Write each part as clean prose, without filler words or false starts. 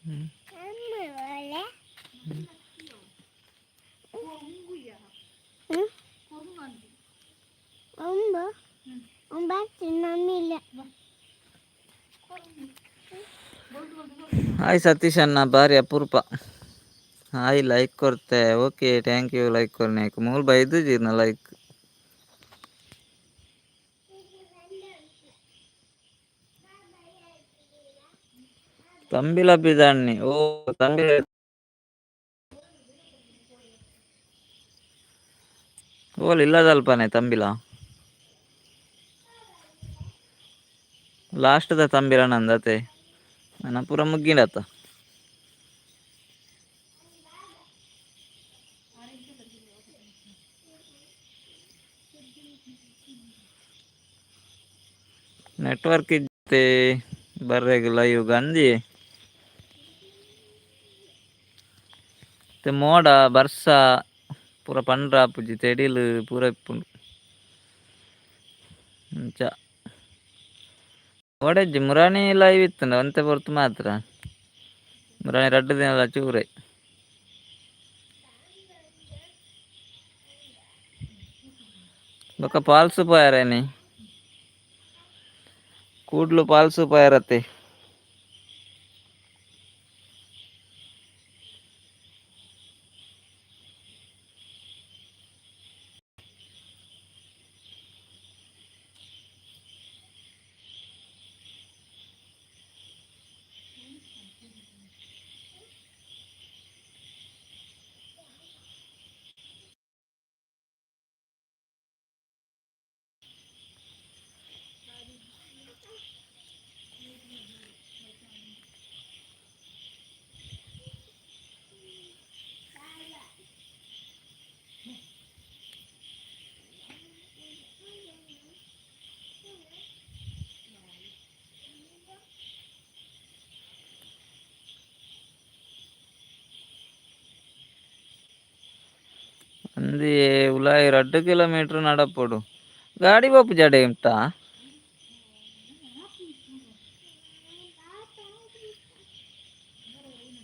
Hi Satish ಅಣ್ಣ ಭಾರಿ ಅಪರೂಪ. ಹಾಯ್ ಲೈಕ್ ಕೊಡ್ತೆ. ಓಕೆ ಥ್ಯಾಂಕ್ ಯು ಲೈಕ್ ಕೊರ್ನೇಕ್ ಮೂಲ್ ಬೈದು ಜೀರ್ನ ಲೈಕ್ ತಂಬಿಲ ಬಿದಾಣ್ಣಿ. ಓ ತಂಬಿಲ ಓಲ್ ಇಲ್ಲದಲ್ಪನೆ ತಂಬಿಲ ಲಾಸ್ಟ್ದ ತಂಬಿಲ ನಂದತೆ ನನ್ನ ಪೂರ ಮುಗ್ಗಿಂಡತ್ತ. ನೆಟ್ವರ್ಕ್ ಇತ್ತೆ ಬರ್ರೆಗ್ ಲೈವ್ ಗಂಜಿ ಮೋಡ ಬರ್ಸ ಪೂರ ಪಂಡ್ರ ಆಪುಜಿ ತೆಡಿಲ್ ಪೂರ ಇಪ್ಪುಂಡು ಅಂಚ. ಓಡೆಜ್ಜಿ ಮುರಾಣಿ ಲೈವ್ ಇತ್ತುಂಡು ಅಂತೆ ಪೊರ್ತು ಮಾತ್ರ ಮುರಾಣಿ 2 ದಿನಲ ಚೂರೆ ಬೊಕ ಪಾಲ್ಸ್ ಪಾಯರೇನಿ ಕೂಡ್ಲು ಪಾಲ್ಸ್ ಪಾಯರತ್ತೆ. ಅಂದಿ ಉಲಾಯಿ 2 ಕಿಲೋಮೀಟರ್ ನಡಪೊಡು ಗಾಡಿ ಪೋಪು ಜಡೆ ಉಂಟಾ.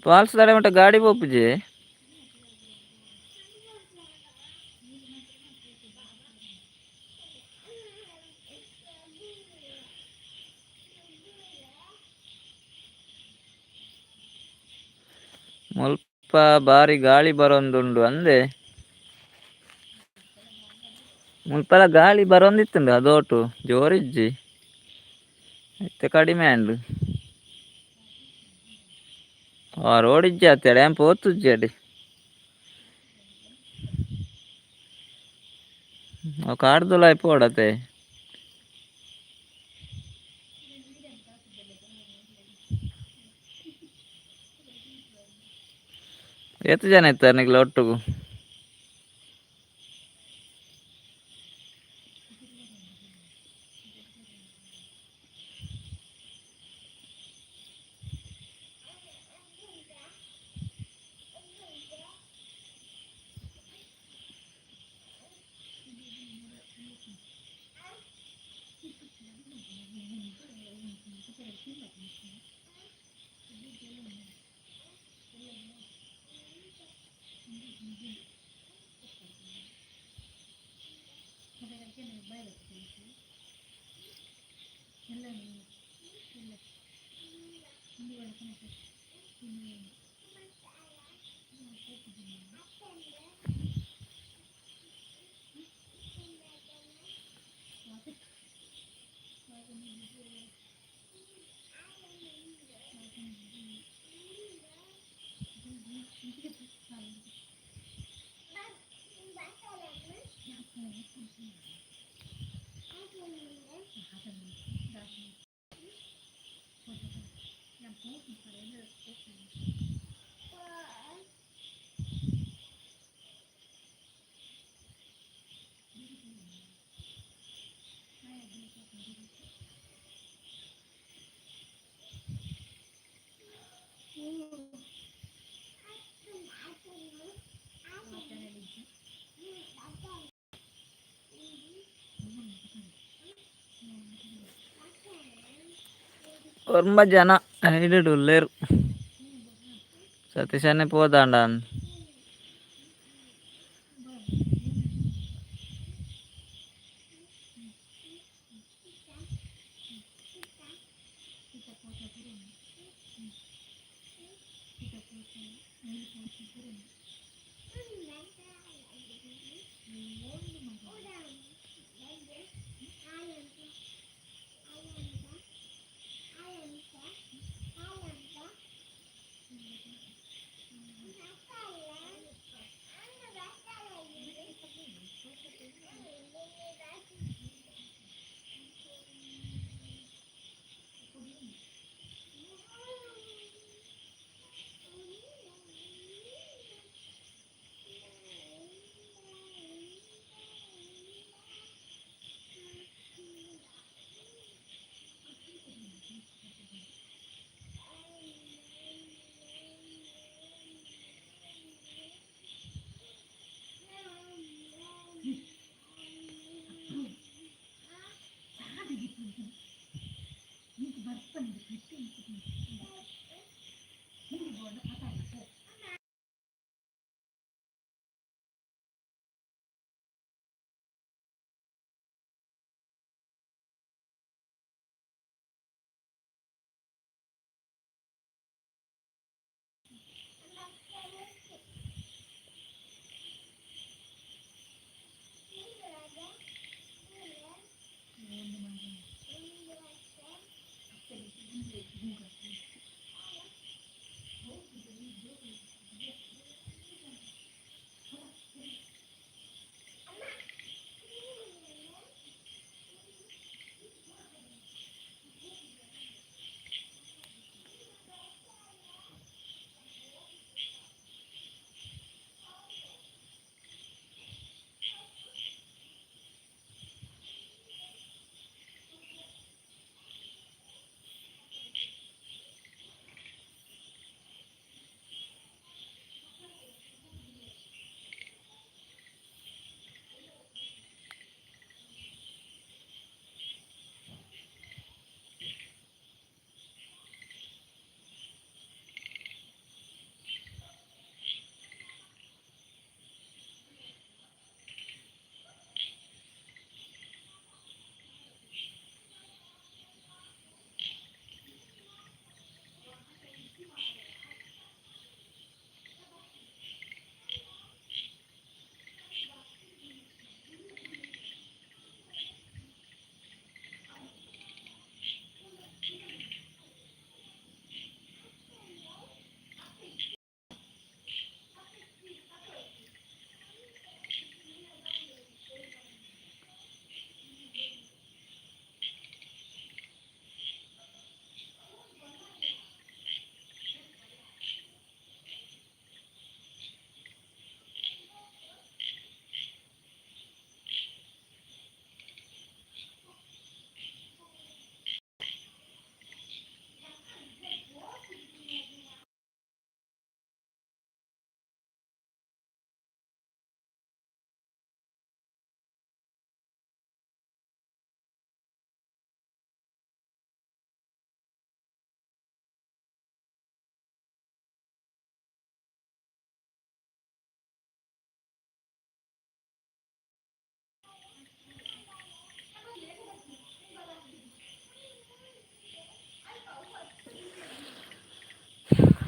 ಫಾಲ್ಸ್ ದಾಡೆ ಮಟ್ಟ ಗಾಡಿ ಪೋಪುಜಿ ಮುಲ್ಪ ಬಾರಿ ಗಾಳಿ ಬರೊಂದುಂಡು ಅಂದೆ ಮುಲ್ಪಲ ಗಾಳಿ ಬರೊಂದಿತ್ತುಂಡು ಅದೋಟು ಜೋರಿಜ್ಜಿ ಮತ್ತೆ ಕಡಿಮೆ ಆಂಡು ಆ ರೋಡ್ ಇಜ್ಜಿ ಆತೇಡೆ ಏನ್ ಪೋತುಜ್ಜಿ ಅಡಿ ಅವ್ ಕಾಡ್ದುಲಾಯ್ ಪೋಡತೆ ಎತ್ತು ಜನ ಇತ್ತಾರೆ ನಿಗ್ಲ ಒಟ್ಟುಗು. ಒರ್ಮ ಜನ ಹಿಡಿಡು ಲೇರು సతీష్ అన్న పోదాండా.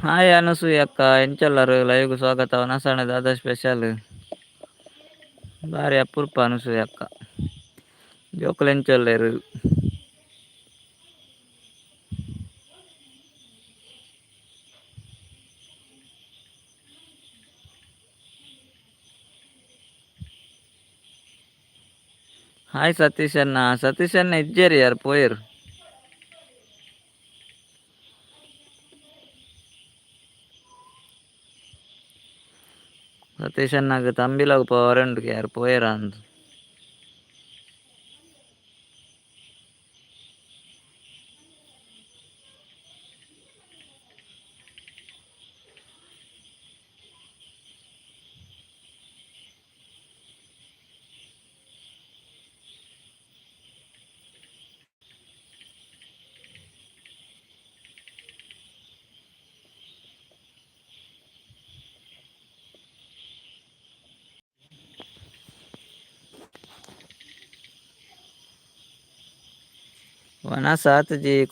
హాయ్ అనసూయ అక్క, ఎంచెల్లరు లైవ్‌కు స్ವಾಗತ. ವನಸಣ ದಾದಾ ಸ್ಪೆಷಲ್ ಭಾರಿ ಅಪರೂಪ అనసూయ అక్క. జోకులు ఎంచెల్లేరు. హాయ్ సతీష్ అన్న. సతీష్ అన్న ఇచ్చారు యార్ పోయారు. సతీష్ అన్నకు తంబిలోకి పోవారెందుకు యార్ పోయారా అంత. वना 7 जी.